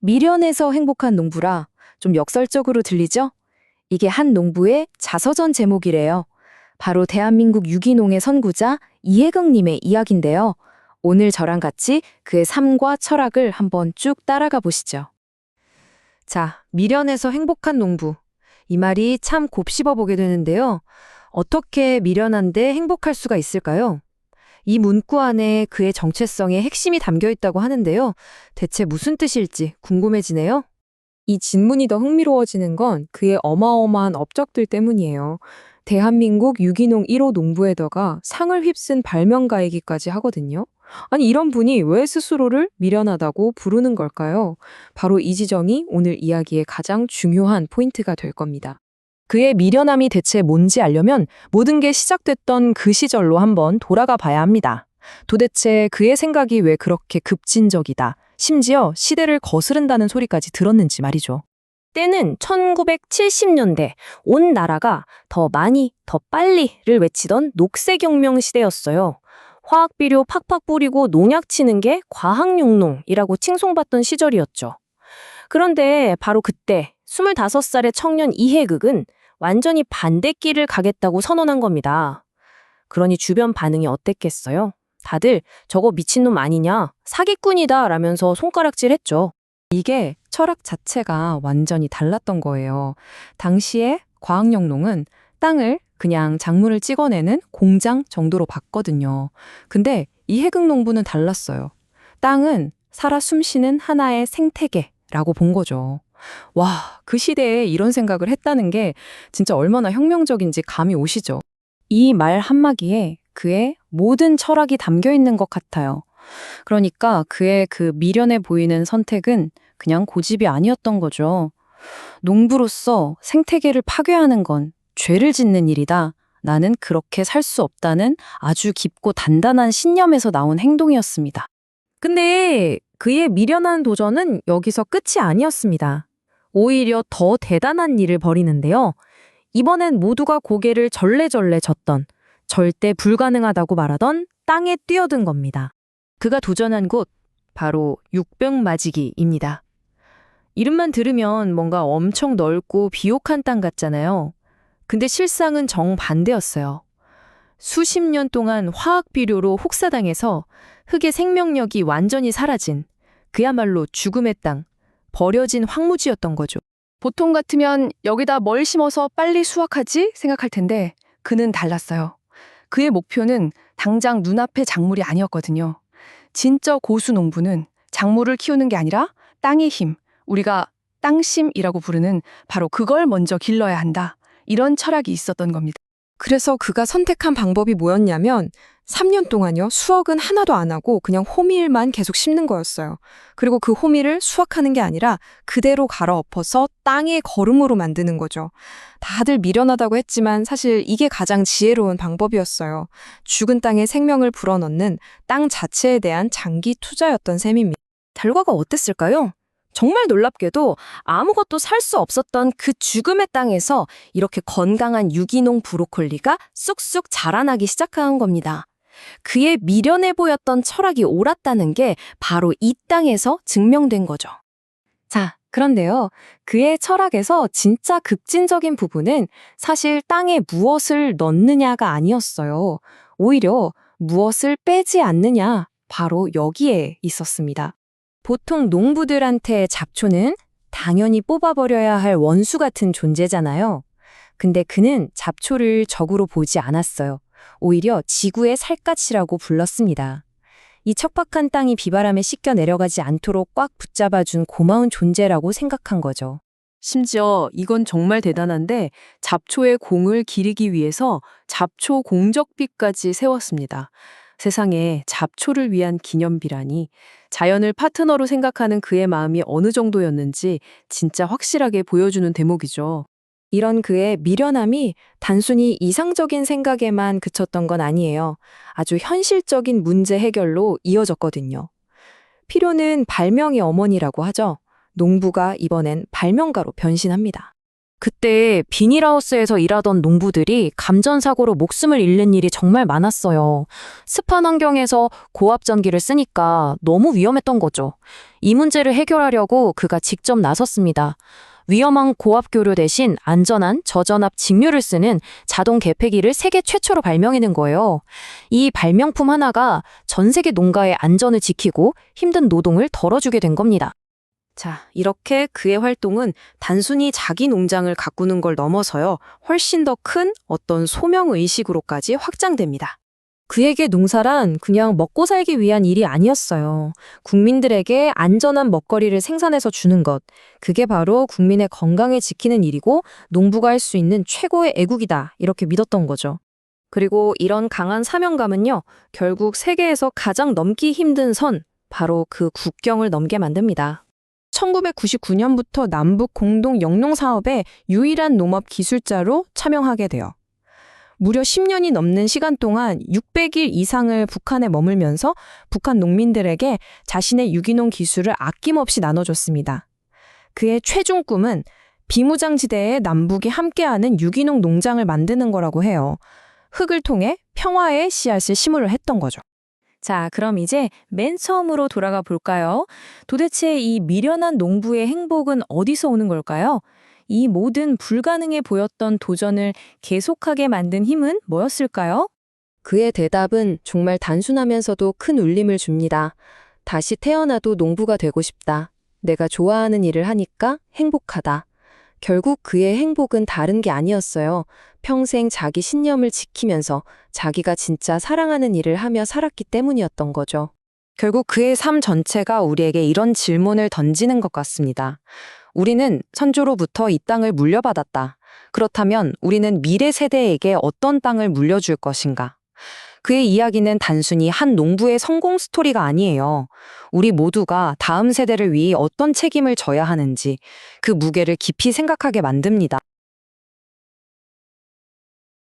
미련해서 행복한 농부라 좀 역설적으로 들리죠? 이게 한 농부의 자서전 제목이래요. 바로 대한민국 유기농의 선구자 이해경님의 이야기인데요. 오늘 저랑 같이 그의 삶과 철학을 한번 쭉 따라가 보시죠. 자, 미련해서 행복한 농부. 이 말이 참 곱씹어 보게 되는데요. 어떻게 미련한데 행복할 수가 있을까요? 이 문구 안에 그의 정체성의 핵심이 담겨 있다고 하는데요. 대체 무슨 뜻일지 궁금해지네요. 이 질문이 더 흥미로워지는 건 그의 어마어마한 업적들 때문이에요. 대한민국 유기농 1호 농부에다가 상을 휩쓴 발명가이기까지 하거든요. 아니, 이런 분이 왜 스스로를 미련하다고 부르는 걸까요? 바로 이 지점이 오늘 이야기의 가장 중요한 포인트가 될 겁니다. 그의 미련함이 대체 뭔지 알려면 모든 게 시작됐던 그 시절로 한번 돌아가 봐야 합니다. 도대체 그의 생각이 왜 그렇게 급진적이다, 심지어 시대를 거스른다는 소리까지 들었는지 말이죠. 때는 1970년대, 온 나라가 더 많이, 더 빨리를 외치던 녹색혁명 시대였어요. 화학비료 팍팍 뿌리고 농약 치는 게 과학용농이라고 칭송받던 시절이었죠. 그런데 바로 그때 25살의 청년 이해극은 완전히 반대길을 가겠다고 선언한 겁니다. 그러니 주변 반응이 어땠겠어요? 다들 저거 미친놈 아니냐, 사기꾼이다 라면서 손가락질했죠. 이게 철학 자체가 완전히 달랐던 거예요. 당시에 과학영농은 땅을 그냥 작물을 찍어내는 공장 정도로 봤거든요. 근데 이 해극농부는 달랐어요. 땅은 살아 숨쉬는 하나의 생태계라고 본 거죠. 와, 그 시대에 이런 생각을 했다는 게 진짜 얼마나 혁명적인지 감이 오시죠? 이 말 한마디에 그의 모든 철학이 담겨 있는 것 같아요. 그러니까 그의 그 미련해 보이는 선택은 그냥 고집이 아니었던 거죠. 농부로서 생태계를 파괴하는 건 죄를 짓는 일이다. 나는 그렇게 살 수 없다는 아주 깊고 단단한 신념에서 나온 행동이었습니다. 근데 그의 미련한 도전은 여기서 끝이 아니었습니다. 오히려 더 대단한 일을 벌이는데요. 이번엔 모두가 고개를 절레절레 젓던, 절대 불가능하다고 말하던 땅에 뛰어든 겁니다. 그가 도전한 곳, 바로 육병마지기입니다. 이름만 들으면 뭔가 엄청 넓고 비옥한 땅 같잖아요. 근데 실상은 정반대였어요. 수십 년 동안 화학비료로 혹사당해서 흙의 생명력이 완전히 사라진, 그야말로 죽음의 땅, 버려진 황무지였던 거죠. 보통 같으면 여기다 뭘 심어서 빨리 수확하지 생각할 텐데 그는 달랐어요. 그의 목표는 당장 눈앞의 작물이 아니었거든요. 진짜 고수 농부는 작물을 키우는 게 아니라 땅의 힘, 우리가 땅심이라고 부르는 바로 그걸 먼저 길러야 한다. 이런 철학이 있었던 겁니다. 그래서 그가 선택한 방법이 뭐였냐면 3년 동안요, 수확은 하나도 안 하고 그냥 호밀만 계속 심는 거였어요. 그리고 그 호밀을 수확하는 게 아니라 그대로 갈아엎어서 땅의 거름으로 만드는 거죠. 다들 미련하다고 했지만 사실 이게 가장 지혜로운 방법이었어요. 죽은 땅에 생명을 불어넣는 땅 자체에 대한 장기 투자였던 셈입니다. 결과가 어땠을까요? 정말 놀랍게도 아무것도 살 수 없었던 그 죽음의 땅에서 이렇게 건강한 유기농 브로콜리가 쑥쑥 자라나기 시작한 겁니다. 그의 미련해 보였던 철학이 옳았다는 게 바로 이 땅에서 증명된 거죠. 자, 그런데요. 그의 철학에서 진짜 급진적인 부분은 사실 땅에 무엇을 넣느냐가 아니었어요. 오히려 무엇을 빼지 않느냐, 바로 여기에 있었습니다. 보통 농부들한테 잡초는 당연히 뽑아버려야 할 원수 같은 존재잖아요. 근데 그는 잡초를 적으로 보지 않았어요. 오히려 지구의 살갗이라고 불렀습니다. 이 척박한 땅이 비바람에 씻겨 내려가지 않도록 꽉 붙잡아준 고마운 존재라고 생각한 거죠. 심지어 이건 정말 대단한데 잡초의 공을 기리기 위해서 잡초 공적비까지 세웠습니다. 세상에 잡초를 위한 기념비라니, 자연을 파트너로 생각하는 그의 마음이 어느 정도였는지 진짜 확실하게 보여주는 대목이죠. 이런 그의 미련함이 단순히 이상적인 생각에만 그쳤던 건 아니에요. 아주 현실적인 문제 해결로 이어졌거든요. 필요는 발명의 어머니라고 하죠. 농부가 이번엔 발명가로 변신합니다. 그때 비닐하우스에서 일하던 농부들이 감전사고로 목숨을 잃는 일이 정말 많았어요. 습한 환경에서 고압전기를 쓰니까 너무 위험했던 거죠. 이 문제를 해결하려고 그가 직접 나섰습니다. 위험한 고압교류 대신 안전한 저전압 직류를 쓰는 자동 개폐기를 세계 최초로 발명해낸 거예요. 이 발명품 하나가 전 세계 농가의 안전을 지키고 힘든 노동을 덜어주게 된 겁니다. 자, 이렇게 그의 활동은 단순히 자기 농장을 가꾸는 걸 넘어서요, 훨씬 더 큰 어떤 소명의식으로까지 확장됩니다. 그에게 농사란 그냥 먹고 살기 위한 일이 아니었어요. 국민들에게 안전한 먹거리를 생산해서 주는 것. 그게 바로 국민의 건강을 지키는 일이고 농부가 할 수 있는 최고의 애국이다. 이렇게 믿었던 거죠. 그리고 이런 강한 사명감은요, 결국 세계에서 가장 넘기 힘든 선, 바로 그 국경을 넘게 만듭니다. 1999년부터 남북 공동 영농 사업의 유일한 농업 기술자로 참여하게 돼요. 무려 10년이 넘는 시간 동안 600일 이상을 북한에 머물면서 북한 농민들에게 자신의 유기농 기술을 아낌없이 나눠줬습니다. 그의 최종 꿈은 비무장지대의 남북이 함께하는 유기농 농장을 만드는 거라고 해요. 흙을 통해 평화의 씨앗을 심으려 했던 거죠. 자, 그럼 이제 맨 처음으로 돌아가 볼까요? 도대체 이 미련한 농부의 행복은 어디서 오는 걸까요? 이 모든 불가능해 보였던 도전을 계속하게 만든 힘은 뭐였을까요? 그의 대답은 정말 단순하면서도 큰 울림을 줍니다. 다시 태어나도 농부가 되고 싶다. 내가 좋아하는 일을 하니까 행복하다. 결국 그의 행복은 다른 게 아니었어요. 평생 자기 신념을 지키면서 자기가 진짜 사랑하는 일을 하며 살았기 때문이었던 거죠. 결국 그의 삶 전체가 우리에게 이런 질문을 던지는 것 같습니다. 우리는 선조로부터 이 땅을 물려받았다. 그렇다면 우리는 미래 세대에게 어떤 땅을 물려줄 것인가? 그의 이야기는 단순히 한 농부의 성공 스토리가 아니에요. 우리 모두가 다음 세대를 위해 어떤 책임을 져야 하는지 그 무게를 깊이 생각하게 만듭니다.